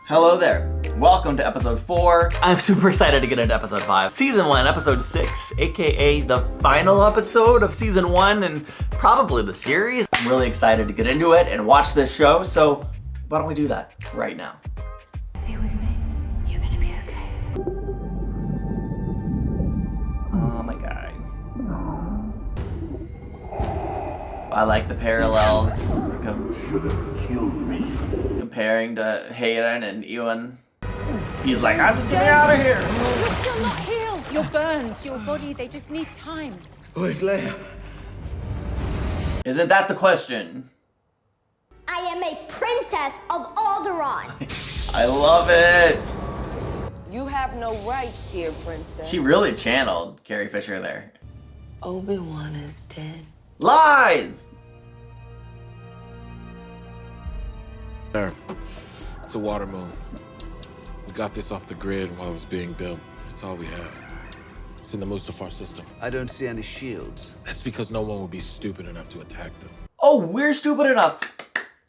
Hello there. Welcome to episode 4. I'm super excited to get into episode 5. Season 1, episode 6, aka the final episode of season 1 and probably the series. I'm really excited to get into it and watch this show, so why don't we do that right now? Stay with me. You're gonna be okay. Oh my god. I like the parallels. Comparing to Hayden and Ewan. He's like, I'm just getting out of here. You're still not healed. Your burns, your body, they just need time. Where's Leia? Isn't that the question? I am a princess of Alderaan. I love it. You have no rights here, princess. She really channeled Carrie Fisher there. Obi-Wan is dead. Lies! There. It's a water moon. We got this off the grid while it was being built. It's all we have. It's in the Mustafar system. I don't see any shields. That's because no one would be stupid enough to attack them. Oh, we're stupid enough.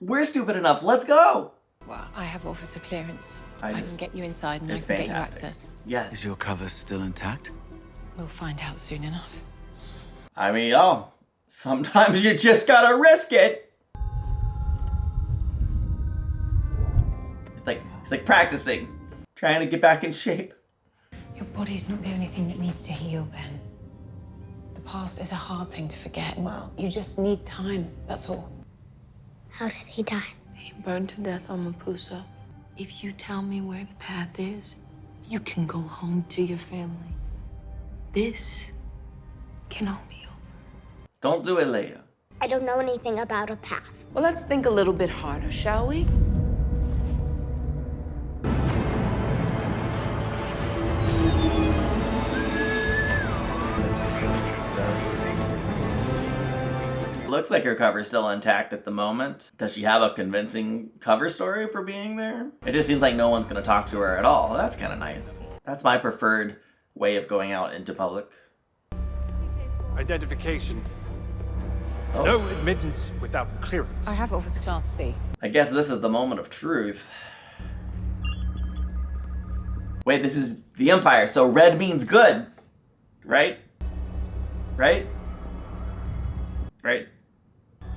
We're stupid enough. Let's go. Well, I have officer clearance. I I just- can get you inside and I It's can get you fantastic. access. Yes. Is your cover still intact? We'll find out soon enough. I mean, oh, sometimes you just gotta risk it. It's like practicing, trying to get back in shape. Your body's not the only thing that needs to heal, Ben. The past is a hard thing to forget. And Wow. You just need time, that's all. How did he die? He burned to death on Mapusa. If you tell me where the path is, you can go home to your family. This can all be over. Don't do it, Leia. I don't know anything about a path. Well, let's think a little bit harder, shall we? Looks like her cover's still intact at the moment. Does she have a convincing cover story for being there? It just seems like no one's gonna talk to her at all. That's kind of nice. That's my preferred way of going out into public. Identification. Oh. No admittance without clearance. I have officer class C. I guess this is the moment of truth. Wait, this is the Empire, so red means good, right? Right? Right?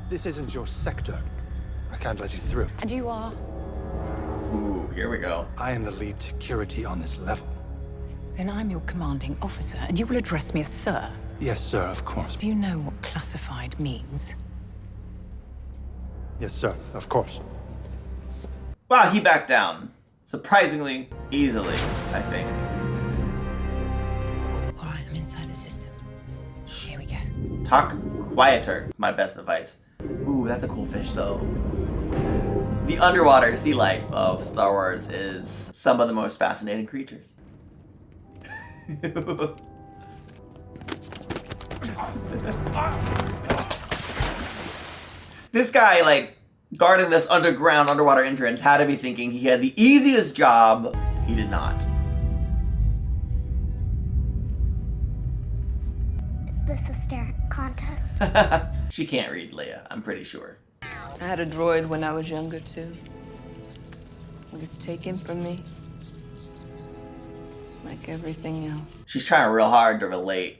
This isn't your sector. I can't let you through. And you are? Ooh, here we go. I am the lead security on this level. Then I'm your commanding officer, and you will address me as sir. Yes, sir, of course. Do you know what classified means? Yes, sir, of course. Wow, he backed down. Surprisingly easily, I think. All right, I'm inside the system. Here we go. Talk quieter is my best advice. Ooh, that's a cool fish though. The underwater sea life of Star Wars is some of the most fascinating creatures. This guy, like, guarding this underwater entrance had to be thinking he had the easiest job. He did not. Is this a stare contest? She can't read Leia, I'm pretty sure. I had a droid when I was younger, too. It was taken from me. Like everything else. She's trying real hard to relate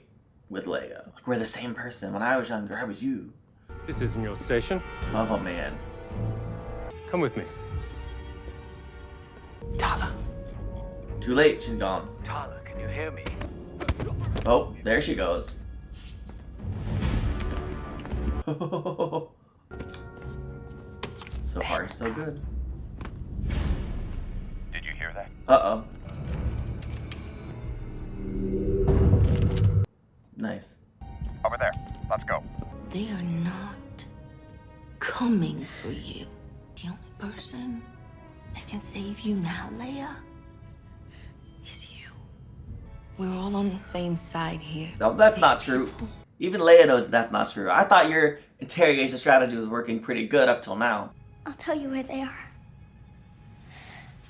with Leia. Like, we're the same person. When I was younger, I was you. This isn't your station. Oh man. Come with me. Tala. Too late, she's gone. Tala, can you hear me? Oh, there she goes. So far, so good. Did you hear that? Uh-oh. Nice. Over there. Let's go. They are not coming for you. The only person that can save you now, Leia, is you. We're all on the same side here. No, that's These not true. people- Even Leia knows that's not true. I thought your interrogation strategy was working pretty good up till now. I'll tell you where they are.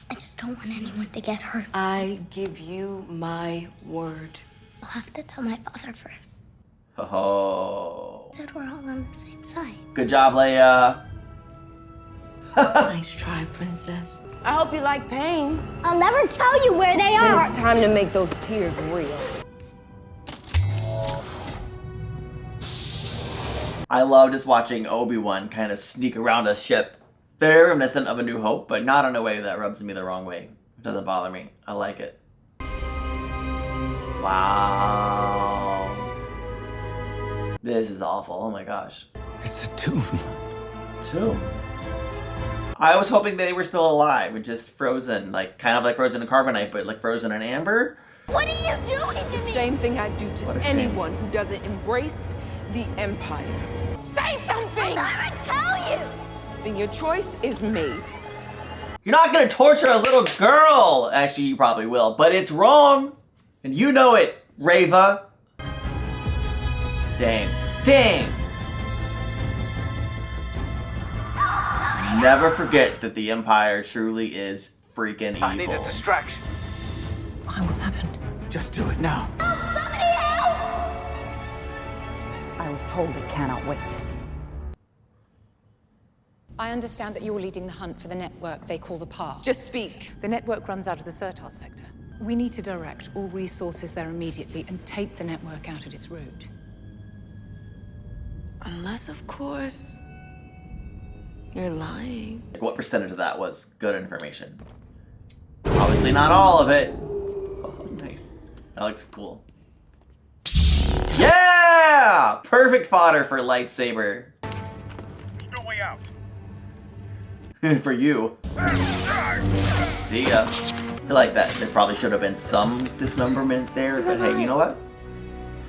I just don't want anyone to get hurt. I give you my word. I'll have to tell my father first. Oh. Said we're all on the same side. Good job, Leia. Nice try, princess. I hope you like pain. I'll never tell you where they Then are. it's time to make those tears real. I love just watching Obi-Wan kind of sneak around a ship. Very reminiscent of A New Hope, but not in a way that rubs me the wrong way. It doesn't bother me. I like it. Wow. This is awful. Oh my gosh. It's a tomb. Tomb. I was hoping they were still alive and just frozen, like kind of like frozen in carbonite, but like frozen in amber. What are you doing to me? Same thing I'd do to What a shame. anyone who doesn't embrace the Empire. Say something! I'll never tell you. Then your choice is made. You're not gonna torture a little girl! Actually, you probably will, but it's wrong! And you know it, Reva. Dang. Dang! Never forget that the Empire truly is freaking evil. I need a distraction. Why? What's happened? Just do it now. Somebody help! I was told it cannot wait. I understand that you're leading the hunt for the network they call the Path. Just speak. The network runs out of the Sertar sector. We need to direct all resources there immediately and take the network out at its root. Unless, of course, you're lying. Like, what percentage of that was good information? Obviously not all of it. Oh, nice. That looks cool. Yeah! Perfect fodder for lightsaber. There's no way out. For you. See ya. I feel like that there probably should have been some dismemberment there, but hey, you know what?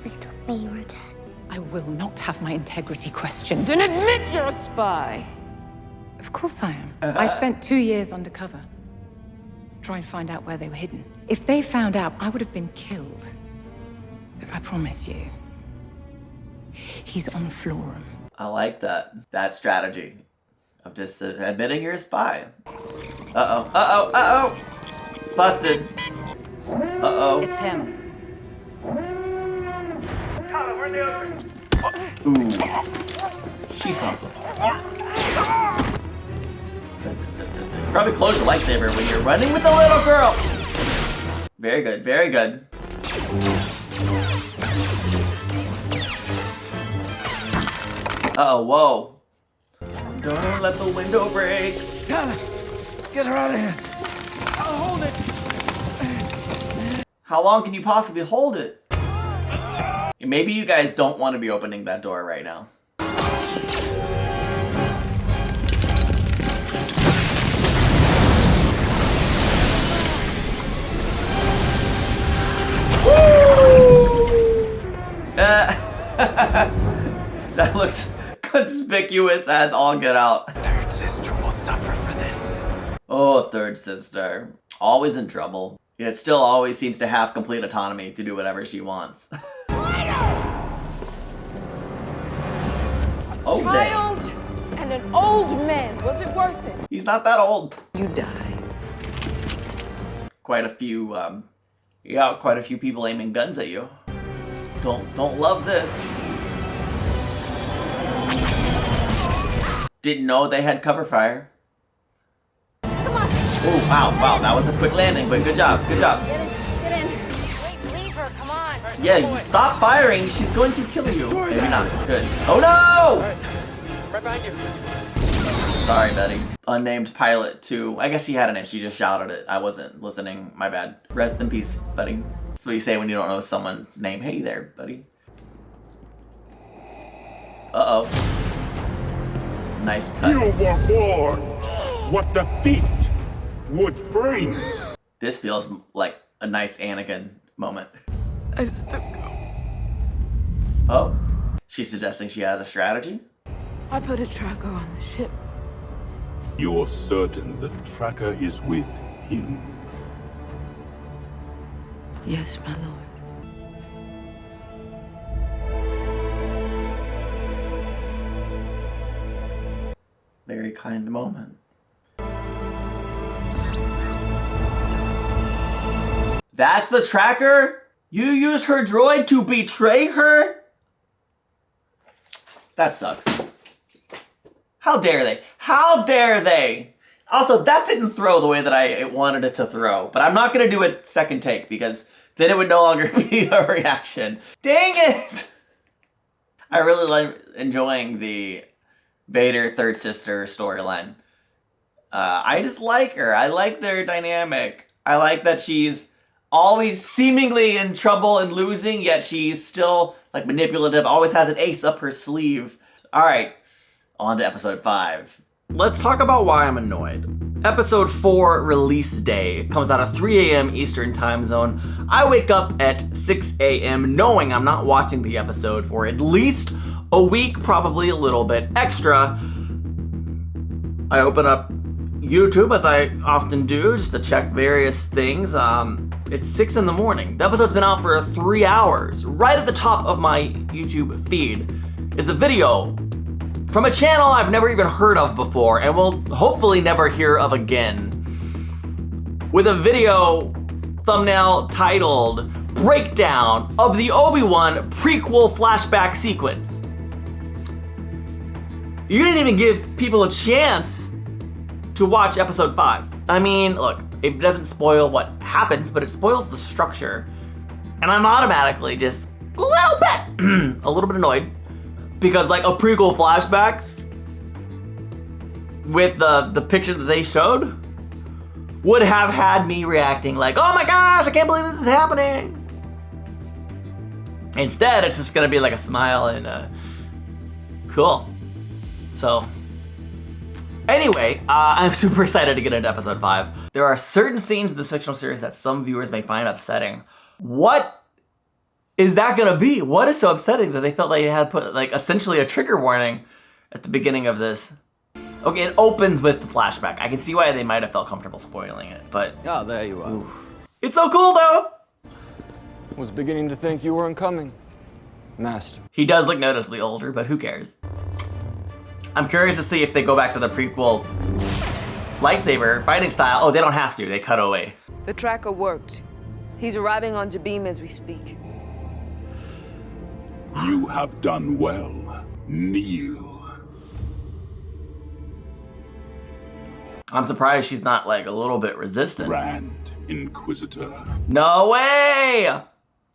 They told me you were dead. I will not have my integrity questioned. Then admit you're a spy! Of course I am. I spent 2 years undercover, trying to find out where they were hidden. If they found out, I would have been killed. But I promise you, he's on Florum. I like that. That strategy of just admitting you're a spy. Uh-oh, uh-oh, uh-oh! Busted. Uh-oh. It's him. Ooh. She sounds like... Probably close your lightsaber when you're running with the little girl! Very good, very good. Uh-oh, whoa. Don't let the window break. Tyler, get her out of here. I'll hold it. How long can you possibly hold it? Maybe you guys don't want to be opening that door right now. That looks conspicuous as all get out. Third sister will suffer for this. Oh, third sister. Always in trouble. Yet still always seems to have complete autonomy to do whatever she wants. Oh, dang. Child and an old man. Was it worth it? He's not that old. You die. Quite a few, quite a few people aiming guns at you. Don't love this. Didn't know they had cover fire. Come on. Oh, wow, that was a quick landing, but good job, good job. Get in. Wait, leave her. Come on. Yeah, you stop firing, she's going to kill you. Maybe not, good. Oh no! Right behind you. Sorry, Betty. Unnamed pilot 2. I guess he had a name, she just shouted it. I wasn't listening, my bad. Rest in peace, buddy. That's what you say when you don't know someone's name. Hey there, buddy. Uh-oh. Nice cut. You were born what the feet would bring. This feels like a nice Anakin moment. Oh, she's suggesting she had a strategy? I put a tracker on the ship. You're certain the tracker is with him? Yes, my lord. Very kind moment. That's the tracker? You used her droid to betray her? That sucks. How dare they? How dare they? Also, that didn't throw the way that I wanted it to throw, but I'm not gonna do a second take because then it would no longer be a reaction. Dang it! I really like enjoying the Vader third sister storyline. I just like her. I like their dynamic. I like that she's always seemingly in trouble and losing, yet she's still like manipulative, always has an ace up her sleeve. All right, on to episode 5. Let's talk about why I'm annoyed. Episode 4 release day comes out at 3 a.m. Eastern time zone. I wake up at 6 a.m. knowing I'm not watching the episode for at least a week, probably a little bit extra. I open up YouTube, as I often do, just to check various things. It's 6 in the morning. The episode's been out for 3 hours. Right at the top of my YouTube feed is a video from a channel I've never even heard of before and will hopefully never hear of again, with a video thumbnail titled Breakdown of the Obi-Wan prequel flashback sequence. You didn't even give people a chance to watch episode 5. I mean, look, it doesn't spoil what happens, but it spoils the structure. And I'm automatically just a little bit annoyed. Because like a prequel flashback with the picture that they showed would have had me reacting like, oh my gosh, I can't believe this is happening. Instead, it's just gonna be like a smile and cool. So anyway, I'm super excited to get into episode 5. There are certain scenes in this fictional series that some viewers may find upsetting. What is that gonna be? What is so upsetting that they felt like it had put like essentially a trigger warning at the beginning of this? Okay, it opens with the flashback. I can see why they might have felt comfortable spoiling it, but oh, there you are. Oof. It's so cool though. Was beginning to think you weren't coming, Master. He does look noticeably older, but who cares? I'm curious to see if they go back to the prequel lightsaber fighting style. Oh, they don't have to. They cut away. The tracker worked. He's arriving on Jabim as we speak. You have done well. Kneel. I'm surprised she's not like a little bit resistant. Rant, Inquisitor. No way!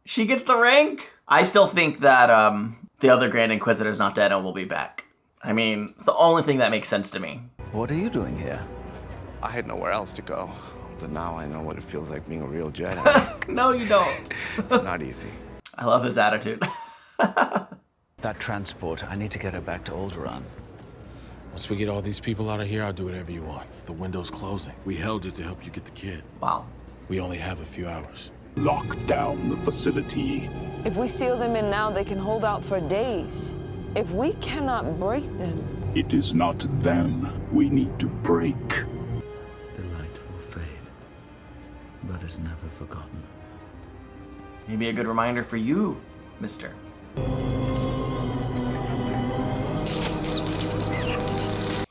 She gets the rank? I still think that the other Grand Inquisitor's not dead and will be back. I mean, it's the only thing that makes sense to me. What are you doing here? I had nowhere else to go. But now I know what it feels like being a real Jedi. No, you don't. It's not easy. I love his attitude. That transport, I need to get her back to Alderaan. Once we get all these people out of here, I'll do whatever you want. The window's closing. We held it to help you get the kid. Wow. We only have a few hours. Lock down the facility. If we seal them in now, they can hold out for days. If we cannot break them... It is not them we need to break. The light will fade, but is never forgotten. Maybe a good reminder for you, mister.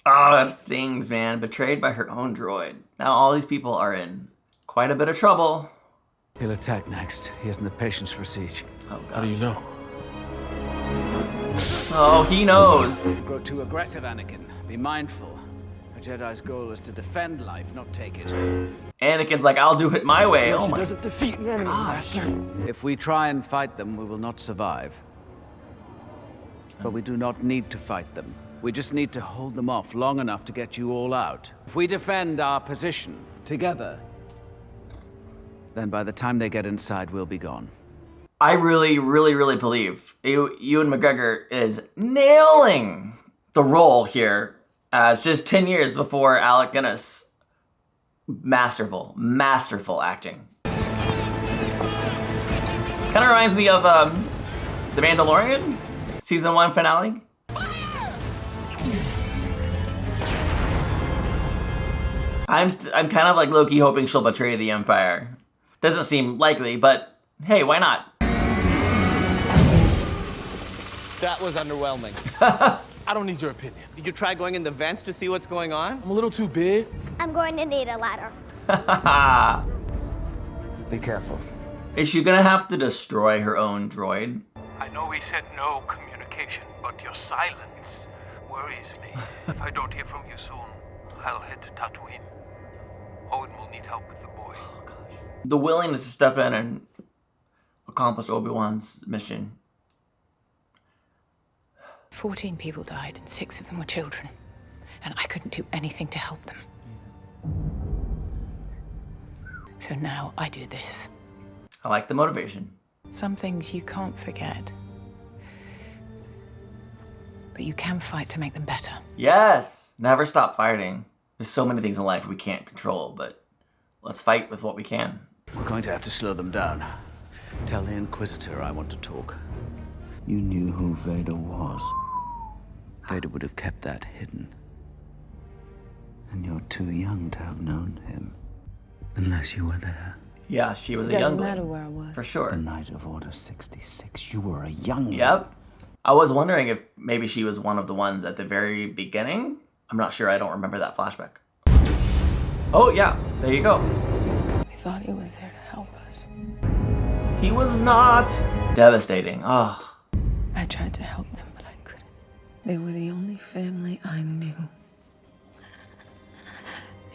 Oh, that stings, man. Betrayed by her own droid. Now all these people are in quite a bit of trouble. He'll attack next. He hasn't the patience for siege. Oh, God. How do you know? Oh, he knows. Grow too aggressive, Anakin. Be mindful. A Jedi's goal is to defend life, not take it. Anakin's like, I'll do it my way. Oh my doesn't defeat an enemy, Master. If we try and fight them, we will not survive. But we do not need to fight them. We just need to hold them off long enough to get you all out. If we defend our position together, then by the time they get inside, we'll be gone. I really, really, really believe Ewan McGregor is nailing the role here as just 10 years before Alec Guinness. Masterful, masterful acting. This kind of reminds me of The Mandalorian, season 1 finale. I'm kind of like low-key hoping she'll betray the Empire. Doesn't seem likely, but hey, why not? That was underwhelming. I don't need your opinion. Did you try going in the vents to see what's going on? I'm a little too big. I'm going to need a ladder. Be careful. Is she gonna have to destroy her own droid? I know we said no communication, but your silence worries me. If I don't hear from you soon, I'll head to Tatooine. Owen will need help with the boy. The willingness to step in and accomplish Obi-Wan's mission. 14 people died, and 6 of them were children. And I couldn't do anything to help them. So now I do this. I like the motivation. Some things you can't forget. But you can fight to make them better. Yes! Never stop fighting. There's so many things in life we can't control, but let's fight with what we can. We're going to have to slow them down. Tell the Inquisitor I want to talk. You knew who Vader was. Vader would have kept that hidden. And you're too young to have known him. Unless you were there. Yeah, she was a Doesn't youngling. matter where I was. For sure. The night of Order 66, you were a youngling. Yep. I was wondering if maybe she was one of the ones at the very beginning. I'm not sure, I don't remember that flashback. Oh yeah, there you go. We thought he was there to help us. He was not. Devastating. Oh. I tried to help them, but I couldn't. They were the only family I knew.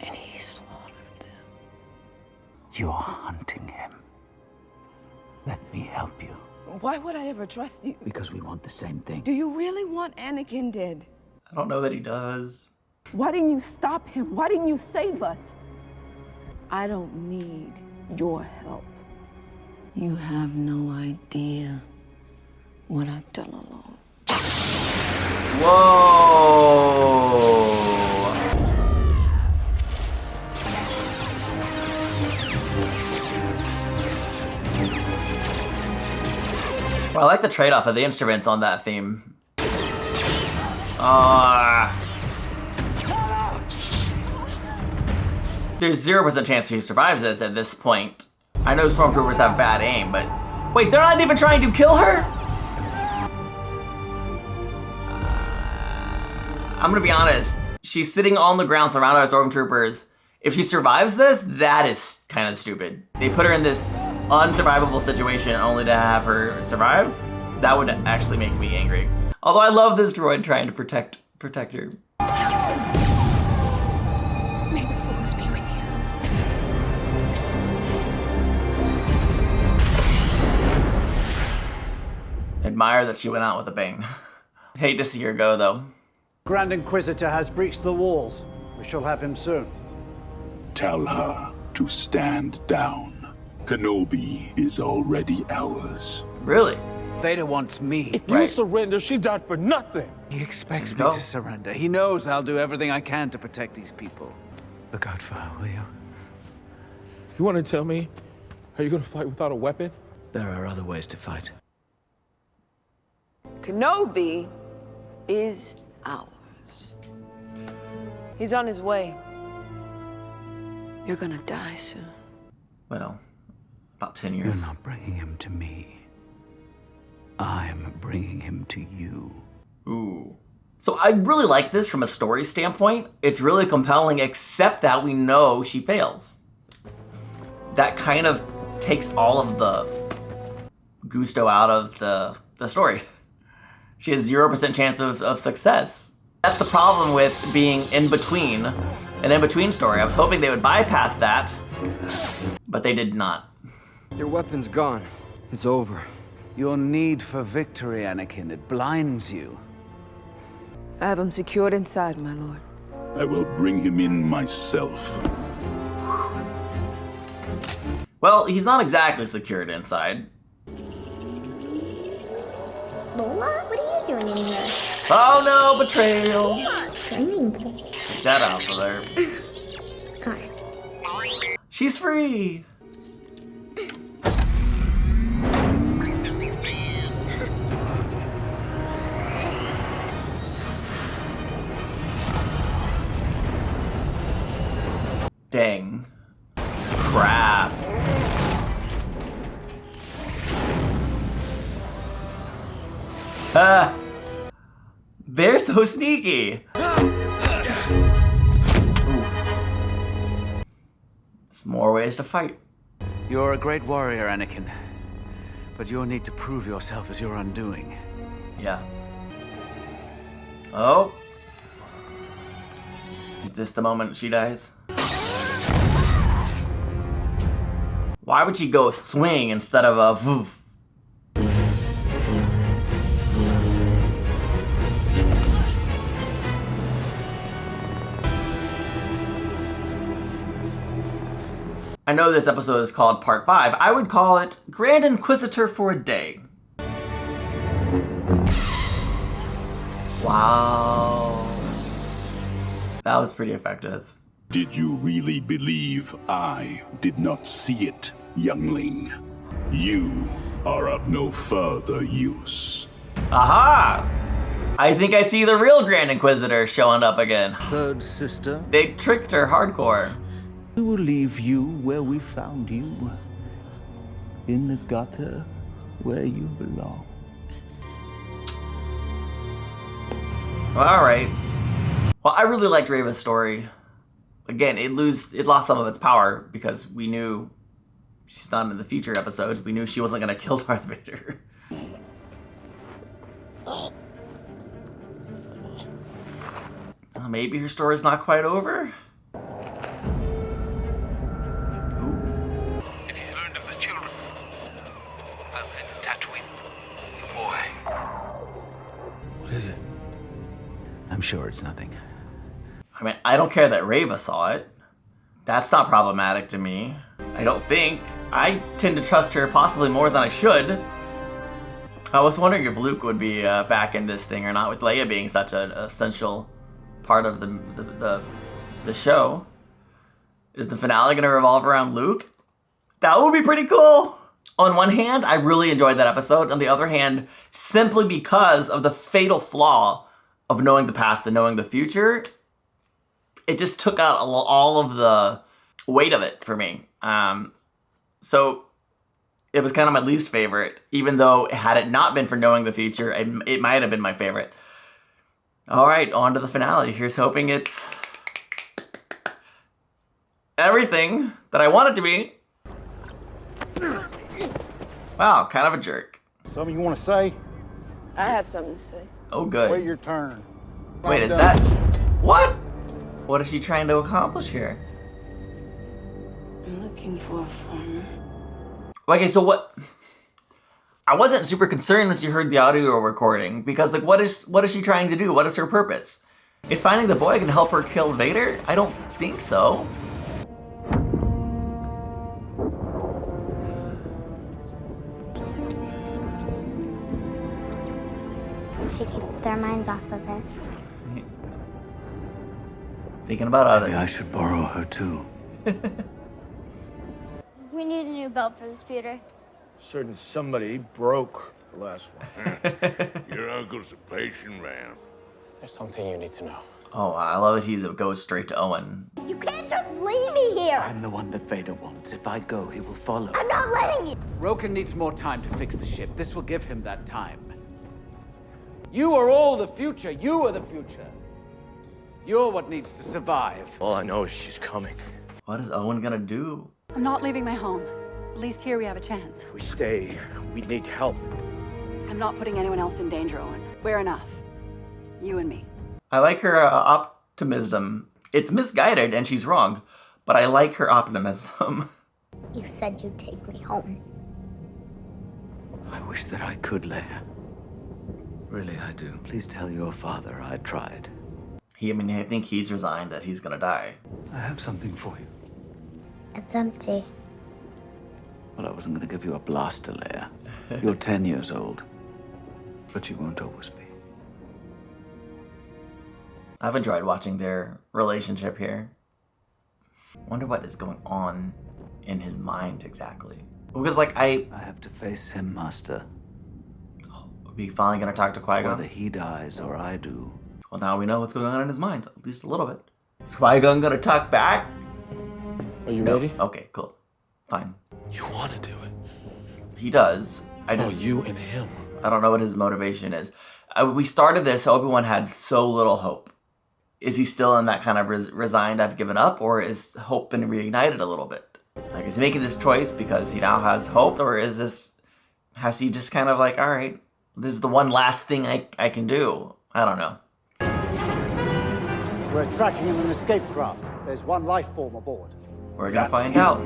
And he slaughtered them. You're hunting him. Let me help you. Why would I ever trust you? Because we want the same thing. Do you really want Anakin dead? I don't know that he does. Why didn't you stop him? Why didn't you save us? I don't need your help. You have no idea what I've done alone. Whoa! Well, I like the trade-off of the instruments on that theme. There's 0% chance he survives this at this point. I know stormtroopers have bad aim, but wait, they're not even trying to kill her? I'm gonna be honest. She's sitting on the ground surrounded by stormtroopers. If she survives this, that is kind of stupid. They put her in this unsurvivable situation only to have her survive. That would actually make me angry. Although I love this droid trying to protect her. May the Force be with you. Admire that she went out with a bang. Hate to see her go though. Grand Inquisitor has breached the walls. We shall have him soon. Tell her to stand down. Kenobi is already ours. Really? Vader wants me. If you surrender, she died for nothing. He expects me to surrender. He knows I'll do everything I can to protect these people. Look out for her, will you? You want to tell me? Are you going to fight without a weapon? There are other ways to fight. Kenobi is ours. He's on his way. You're gonna die soon. Well, about 10 years. You're not bringing him to me. I'm bringing him to you. Ooh. So I really like this from a story standpoint. It's really compelling, except that we know she fails. That kind of takes all of the gusto out of the story. She has 0% chance of success. That's the problem with being in between, an in-between story. I was hoping they would bypass that, but they did not. Your weapon's gone. It's over. Your need for victory, Anakin, it blinds you. I have him secured inside, my lord. I will bring him in myself. Well, he's not exactly secured inside. Lola, what are you doing in here? Oh no, betrayal! Swimming pool. Take that out of there. Sorry. She's free! Dang. Crap. They're so sneaky. There's more ways to fight. You're a great warrior, Anakin. But you'll need to prove yourself as your undoing. Yeah. Oh, Is this the moment she dies? Why would she go swing instead of a voof? I know this episode is called Part 5. I would call it Grand Inquisitor for a Day. Wow. That was pretty effective. Did you really believe I did not see it, youngling? You are of no further use. Aha! I think I see the real Grand Inquisitor showing up again. Third sister, They tricked her hardcore. we will leave you where we found you. In the gutter where you belong. All right. Well, I really liked Rava's story. Again, it lost some of its power because we knew she's not in the future episodes. We knew she wasn't gonna kill Darth Vader. Maybe her story's not quite over. If he's learned of the children, I'll head to Tatooine with the boy. What is it? I'm sure it's nothing. I mean, I don't care that Rava saw it. That's not problematic to me. I don't think. I tend to trust her possibly more than I should. I was wondering if Luke would be back in this thing or not, with Leia being such an essential part of the show. Is the finale going to revolve around Luke? That would be pretty cool. On one hand, I really enjoyed that episode. On the other hand, simply because of the fatal flaw of knowing the past and knowing the future, it just took out all of the weight of it for me. So it was kind of my least favorite, even though had it not been for knowing the future, it might have been my favorite. All right, on to the finale. Here's hoping it's everything that I want it to be. Wow, kind of a jerk. Something you want to say? I have something to say. Oh, good. Wait your turn. Wait, is that... What? What is she trying to accomplish here? I'm looking for a farmer. Okay, so what... I wasn't super concerned when she heard the audio recording, because, like, what is she trying to do? What is her purpose? Is finding the boy gonna help her kill Vader? I don't think so. She keeps their minds off of it. Thinking about others. Maybe I should borrow her too. We need a new belt for the speeder. Certain somebody broke the last one. Your uncle's a patient man. There's something you need to know. Oh, I love that he goes straight to Owen. You can't just leave me here. I'm the one that Vader wants. If I go, he will follow. I'm not letting you. Roken needs more time to fix the ship. This will give him that time. You are all the future. You are the future. You're what needs to survive. All I know is she's coming. What is Owen gonna do? I'm not leaving my home. At least here we have a chance. If we stay, we need help. I'm not putting anyone else in danger, Owen. We're enough. You and me. I like her optimism. It's misguided and she's wrong, but I like her optimism. You said you'd take me home. I wish that I could, Leia. Really, I do. Please tell your father I tried. I think he's resigned that he's gonna die. I have something for you. It's empty. Well, I wasn't going to give you a blaster, Leia. You're 10 years old, but you won't always be. I've enjoyed watching their relationship here. Wonder what is going on in his mind exactly. Because, like, I have to face him, Master. Oh, are we finally gonna talk to Qui-Gon? Whether he dies or I do. Well, now we know what's going on in his mind, at least a little bit. Is Qui-Gon gonna talk back? Are you ready? Okay, cool. Fine. You want to do it. He does. You and him. I don't know what his motivation is. We started this, Obi-Wan had so little hope. Is he still in that kind of resigned, I've given up, or is hope been reignited a little bit? Like, is he making this choice because he now has hope, or has he just kind of like, all right, this is the one last thing I can do? I don't know. We're tracking an escape craft. There's one life form aboard. We're gonna find out.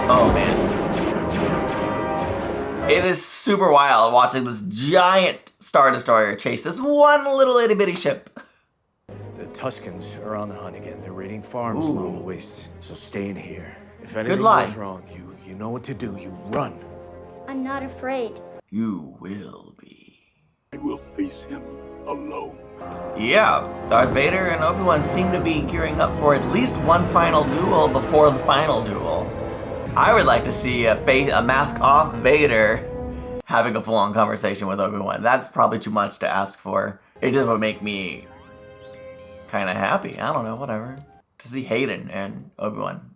Oh man. It is super wild watching this giant Star Destroyer chase this one little itty bitty ship. The Tuscans are on the hunt again. They're raiding farms along the waste. So stay in here. If anything goes wrong, you know what to do. You run. I'm not afraid. You will be. I will face him alone. Yeah, Darth Vader and Obi-Wan seem to be gearing up for at least one final duel before the final duel. I would like to see a mask-off Vader having a full-on conversation with Obi-Wan. That's probably too much to ask for. It just would make me kind of happy. I don't know, whatever. To see Hayden and Obi-Wan.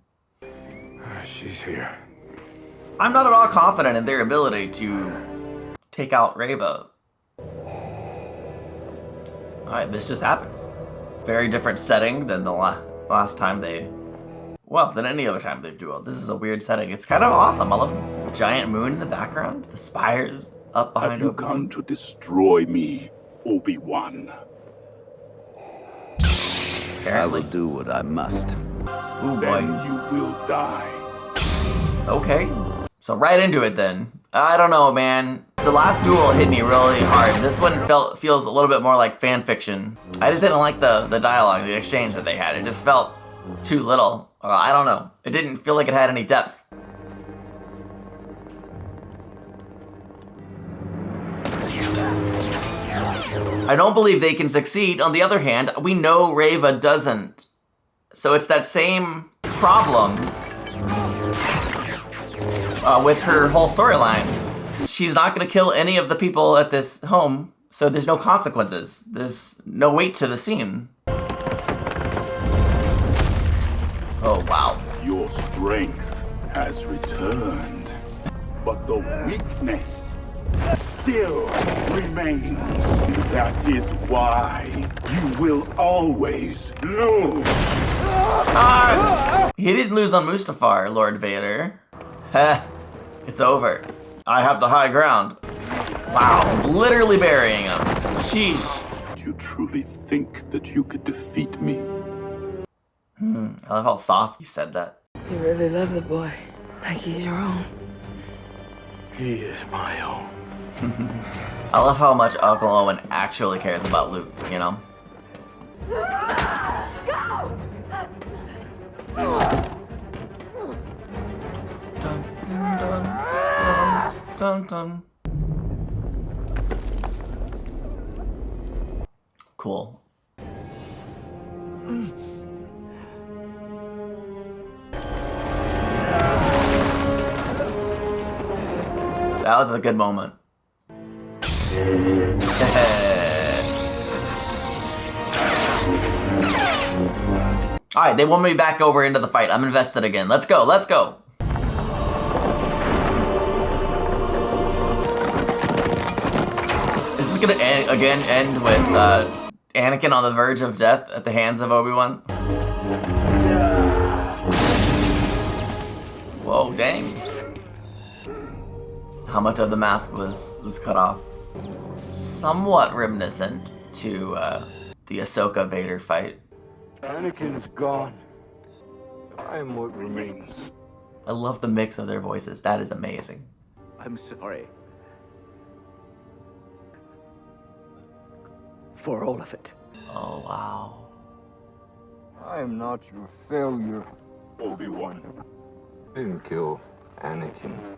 She's here. I'm not at all confident in their ability to take out Reva. Alright, this just happens. Very different setting than the last time than any other time they've dueled. This is a weird setting. It's kind of awesome. I love the giant moon in the background, the spires up behind Have you come to destroy me, Obi-Wan? I will do what I must. Ooh, boy. Then you will die. Okay. So right into it then. I don't know, man. The last duel hit me really hard. This one feels a little bit more like fan fiction. I just didn't like the dialogue, the exchange that they had. It just felt too little. I don't know. It didn't feel like it had any depth. I don't believe they can succeed. On the other hand, we know Reva doesn't. So it's that same problem with her whole storyline. She's not gonna kill any of the people at this home, so there's no consequences. There's no weight to the scene. Oh, wow. Your strength has returned, but the weakness still remains. That is why you will always lose. He didn't lose on Mustafar, Lord Vader. Heh, it's over. I have the high ground. Wow, literally burying him. Sheesh. Do you truly think that you could defeat me? I love how soft he said that. You really love the boy, like he's your own. He is my own. I love how much Uncle Owen actually cares about Luke, you know? Dun, dun. Cool. That was a good moment. Alright, they want me back over into the fight. I'm invested again. Let's go, let's go. Is this gonna end with Anakin on the verge of death at the hands of Obi-Wan? Whoa, dang. How much of the mask was cut off? Somewhat reminiscent to the Ahsoka Vader fight. Anakin's gone. I am what remains. I love the mix of their voices. That is amazing. I'm sorry. For all of it. Oh, wow. I am not your failure, Obi-Wan. Didn't kill Anakin.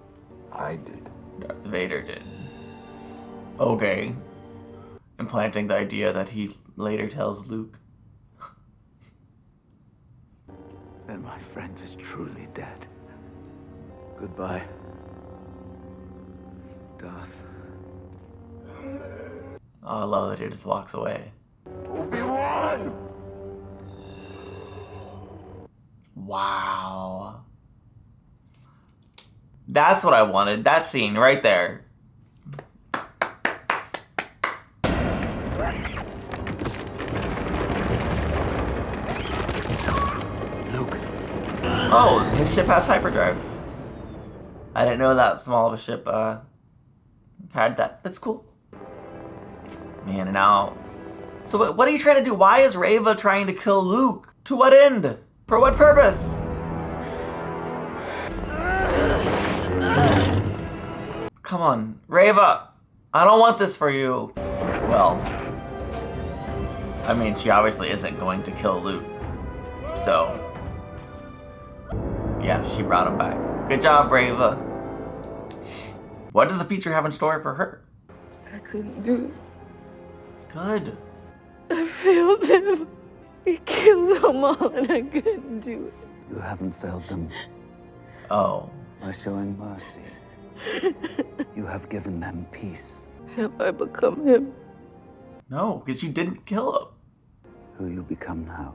I did. Darth Vader did. Okay. Implanting the idea that he later tells Luke. Then my friend is truly dead. Goodbye, Darth. Oh, I love that he just walks away. Obi-Wan! Wow. That's what I wanted. That scene right there. Luke. Oh, his ship has hyperdrive. I didn't know that small of a ship had that. That's cool. Man, and now So what are you trying to do? Why is Reva trying to kill Luke? To what end? For what purpose? Come on, Reva, I don't want this for you. Well, I mean, she obviously isn't going to kill Luke. So, yeah, she brought him back. Good job, Reva. What does the future have in store for her? I couldn't do it. Good. I failed him. He killed them all and I couldn't do it. You haven't failed them. Oh. By showing mercy. You have given them peace. Have I become him? No, because you didn't kill him. Who you become now.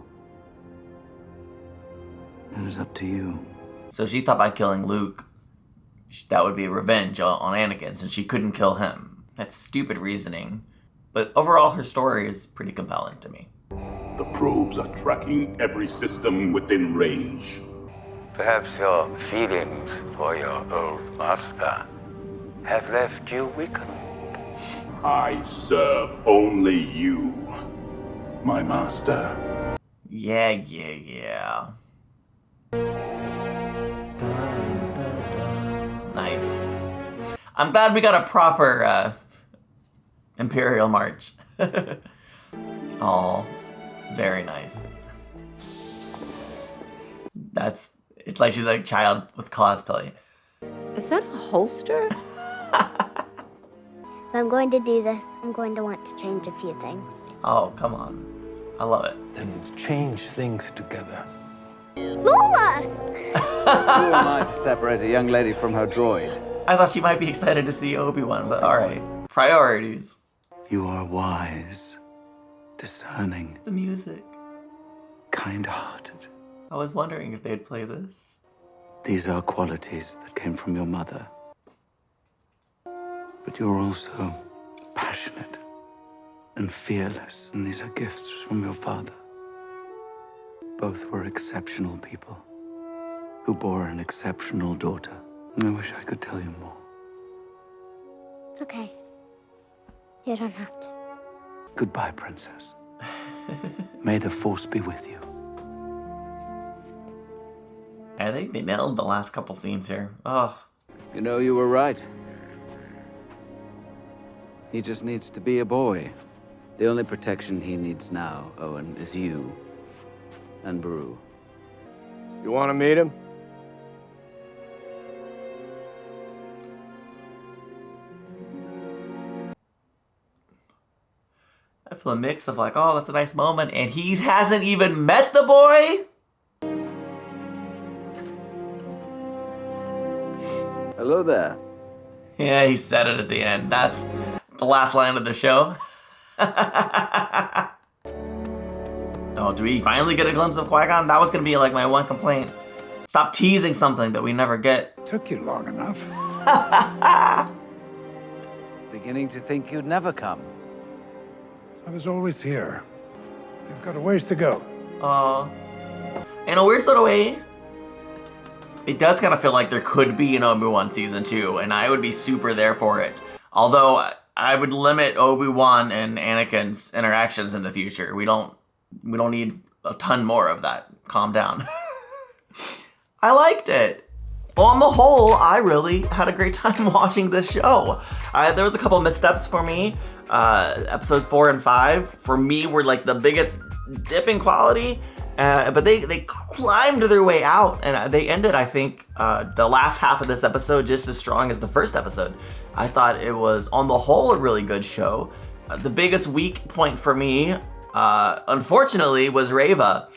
That is up to you. So she thought by killing Luke, that would be revenge on Anakin since she couldn't kill him. That's stupid reasoning. But overall, her story is pretty compelling to me. The probes are tracking every system within range. Perhaps your feelings for your old master have left you weakened. I serve only you, my master. Yeah. Nice. I'm glad we got a proper Imperial March. Oh, very nice. It's like she's like a child with cosplay. Is that a holster? If I'm going to do this, I'm going to want to change a few things. Oh, come on. I love it. Then let's change things together. Lola! Who am I to separate a young lady from her droid? I thought she might be excited to see Obi-Wan, but alright. Priorities. You are wise, discerning. The music. Kind-hearted. I was wondering if they'd play this. These are qualities that came from your mother. But you're also passionate and fearless, and these are gifts from your father. Both were exceptional people who bore an exceptional daughter. I wish I could tell you more. It's okay. You don't have to. Goodbye, Princess. May the Force be with you. I think they nailed the last couple scenes here. Oh. You know, you were right. He just needs to be a boy. The only protection he needs now, Owen, is you and Beru. You want to meet him? I feel a mix of like, oh, that's a nice moment, and he hasn't even met the boy? Hello there. Yeah, he said it at the end. That's the last line of the show. Oh, do we finally get a glimpse of Qui-Gon? That was gonna be like my one complaint. Stop teasing something that we never get. Took you long enough. Beginning to think you'd never come. I was always here. You've got a ways to go. In a weird sort of way, it does kind of feel like there could be an Obi-Wan season 2, and I would be super there for it. Although I would limit Obi-Wan and Anakin's interactions in the future. We don't need a ton more of that. Calm down. I liked it. On the whole, I really had a great time watching this show. There was a couple missteps for me. Episodes 4 and 5, for me, were like the biggest dip in quality. But they climbed their way out, and they ended, I think, the last half of this episode just as strong as the first episode. I thought it was, on the whole, a really good show. The biggest weak point for me, unfortunately, was Reva.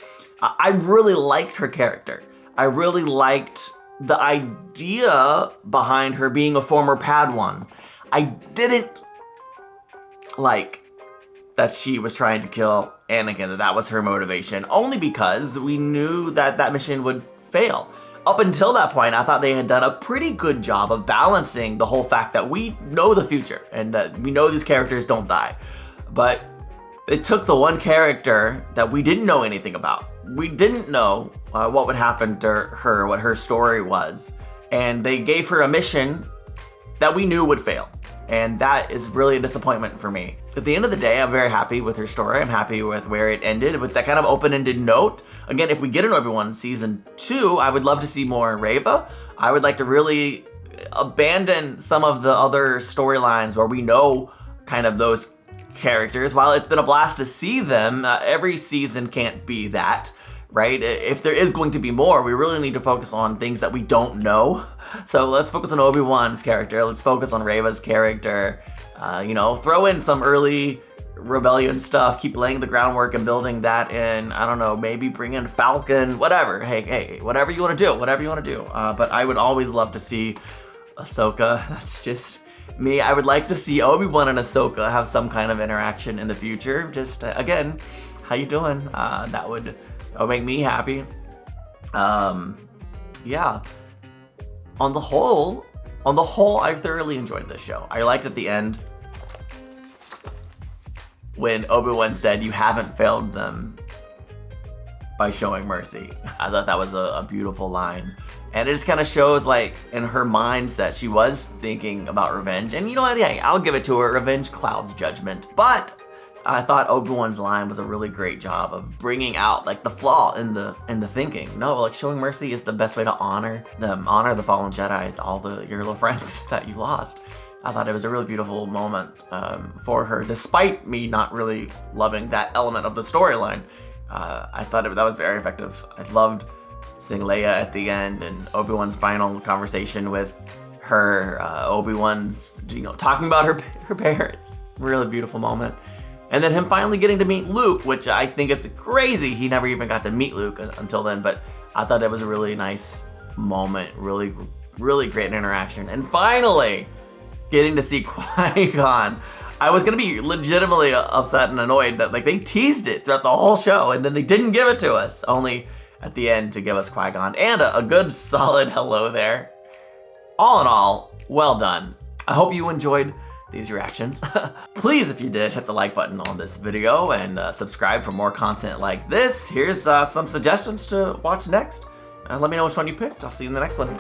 I really liked her character. I really liked the idea behind her being a former Padawan. I didn't like that she was trying to kill Anakin, that was her motivation, only because we knew that that mission would fail. Up until that point, I thought they had done a pretty good job of balancing the whole fact that we know the future and that we know these characters don't die. But it took the one character that we didn't know anything about. We didn't know what would happen to her, what her story was, and they gave her a mission that we knew would fail. And that is really a disappointment for me. At the end of the day, I'm very happy with her story. I'm happy with where it ended, with that kind of open-ended note. Again, if we get an Obi-Wan season 2, I would love to see more in Reva. I would like to really abandon some of the other storylines where we know kind of those characters. While it's been a blast to see them, every season can't be that, right? If there is going to be more, we really need to focus on things that we don't know. So let's focus on Obi-Wan's character. Let's focus on Reva's character. You know, throw in some early rebellion stuff, keep laying the groundwork and building that in. I don't know, maybe bring in Falcon, whatever. Hey, whatever you want to do, but I would always love to see Ahsoka. That's just me. I would like to see Obi-Wan and Ahsoka have some kind of interaction in the future. Just, again, how you doing? That would make me happy. Yeah. On the whole, I thoroughly enjoyed this show. I liked at the end when Obi-Wan said, "You haven't failed them by showing mercy." I thought that was a beautiful line. And it just kind of shows, like, in her mindset, she was thinking about revenge. And you know what, yeah, I'll give it to her. Revenge clouds judgment. But I thought Obi-Wan's line was a really great job of bringing out, like, the flaw in the thinking. No, like, showing mercy is the best way to honor them, honor the fallen Jedi, all your little friends that you lost. I thought it was a really beautiful moment for her, despite me not really loving that element of the storyline. I thought that was very effective. I loved seeing Leia at the end and Obi-Wan's final conversation with her. Obi-Wan's, talking about her parents. Really beautiful moment. And then him finally getting to meet Luke, which I think is crazy. He never even got to meet Luke until then, but I thought it was a really nice moment. Really, really great interaction. And finally, getting to see Qui-Gon. I was gonna be legitimately upset and annoyed that, like, they teased it throughout the whole show and then they didn't give it to us, only at the end to give us Qui-Gon and a good solid hello there. All in all, well done. I hope you enjoyed these reactions. Please, if you did, hit the like button on this video and subscribe for more content like this. Here's some suggestions to watch next. Let me know which one you picked. I'll see you in the next one.